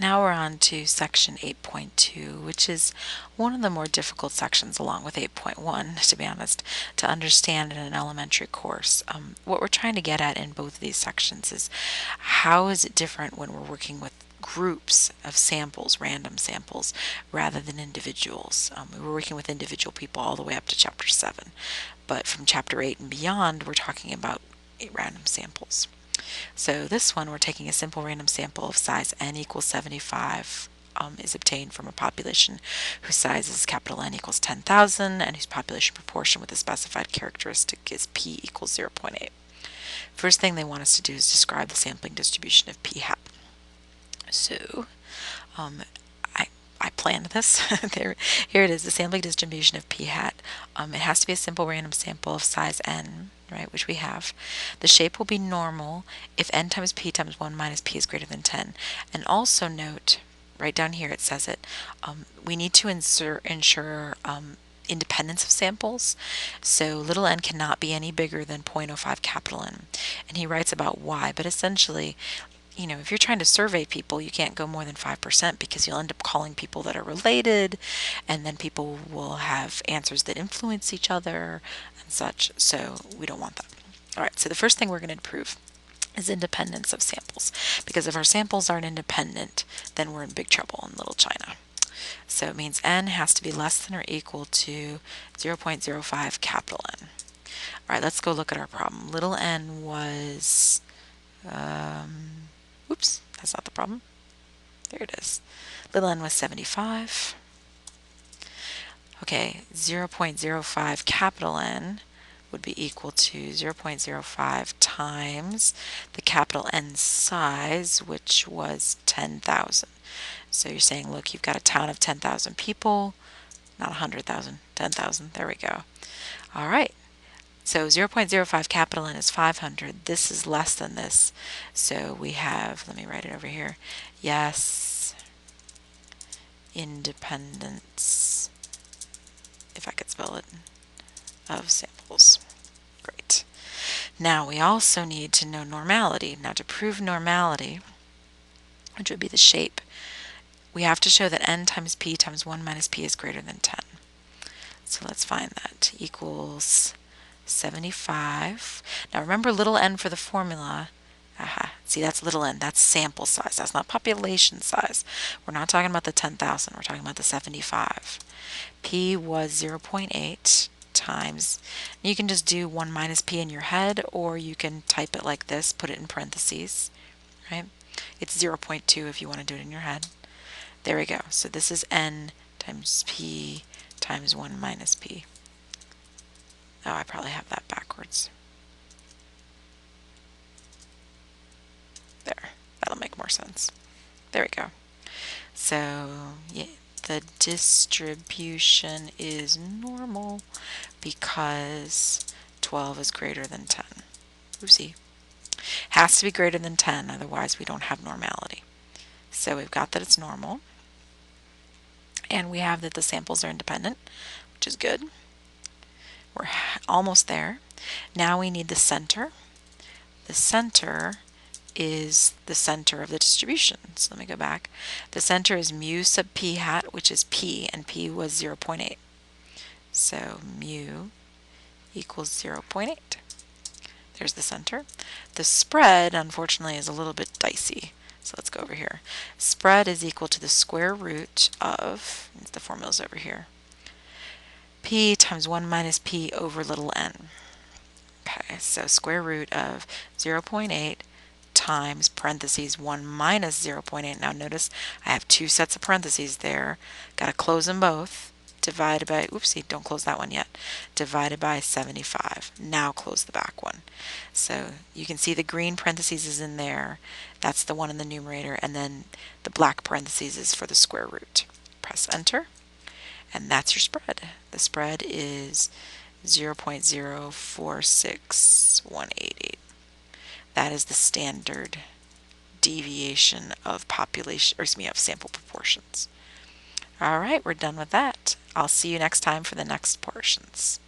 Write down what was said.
Now we're on to section 8.2, which is one of the more difficult sections along with 8.1, to be honest, to understand in an elementary course. What we're trying to get at in both of these sections is how is it different when we're working with groups of samples, random samples, rather than individuals. We were working with individual people all the way up to chapter 7, but from chapter 8 and beyond, we're talking about random samples. So this one, we're taking a simple random sample of size n equals 75 is obtained from a population whose size is capital N equals 10,000 and whose population proportion with a specified characteristic is p equals 0.8. First thing they want us to do is describe the sampling distribution of p hat. So I planned this. Here it is, the sampling distribution of p hat. It has to be a simple random sample of size n, right, which we have. The shape will be normal if n times p times 1 minus p is greater than 10. And also note, right down here it says it, we need to ensure independence of samples. So little n cannot be any bigger than 0.05 capital N. And he writes about why, but essentially, if you're trying to survey people, you can't go more than 5% because you'll end up calling people that are related, and then people will have answers that influence each other and such. So we don't want that. All right, so the first thing we're going to prove is independence of samples, because if our samples aren't independent, then we're in big trouble in Little China. So it means n has to be less than or equal to 0.05 capital N. All right, let's go look at our problem. Little n was... oops, that's not the problem. There it is. Little n was 75. Okay, 0.05 capital N would be equal to 0.05 times the capital N size, which was 10,000. So you're saying, look, you've got a town of 10,000 people, not 100,000, 10,000. There we go. All right. So 0.05 capital N is 500. This is less than this. So we have, let me write it over here. Yes, independence, if I could spell it, of samples. Great. Now we also need to know normality. Now to prove normality, which would be the shape, we have to show that n times p times 1 minus p is greater than 10. So let's find that. Equals 75. Now remember little n for the formula. See, that's little n. That's sample size. That's not population size. We're not talking about the 10,000. We're talking about the 75. P was 0.8 times. You can just do 1 minus p in your head, or you can type it like this, put it in parentheses, right? It's 0.2 if you want to do it in your head. There we go. So this is n times p times 1 minus p. Oh, I probably have that backwards. There, that'll make more sense. There we go. So yeah, the distribution is normal because 12 is greater than 10. Oopsie. Has to be greater than 10, otherwise we don't have normality. So we've got that it's normal. And we have that the samples are independent, which is good. We're almost there. Now we need the center. The center is the center of the distribution. So let me go back. The center is mu sub p hat, which is p, and p was 0.8. So mu equals 0.8. There's the center. The spread, unfortunately, is a little bit dicey. So let's go over here. Spread is equal to the square root of, the formula's over here, p times 1 minus p over little n. Okay, so square root of 0.8 times parentheses 1 minus 0.8. Now notice I have two sets of parentheses there. Got to close them both. Divided by, oopsie, don't close that one yet. Divided by 75. Now close the back one. So you can see the green parentheses is in there. That's the one in the numerator. And then the black parentheses is for the square root. Press enter. And that's your spread. The spread is 0.046188. That is the standard deviation of population, or excuse me, of sample proportions. All right, we're done with that. I'll see you next time for the next portions.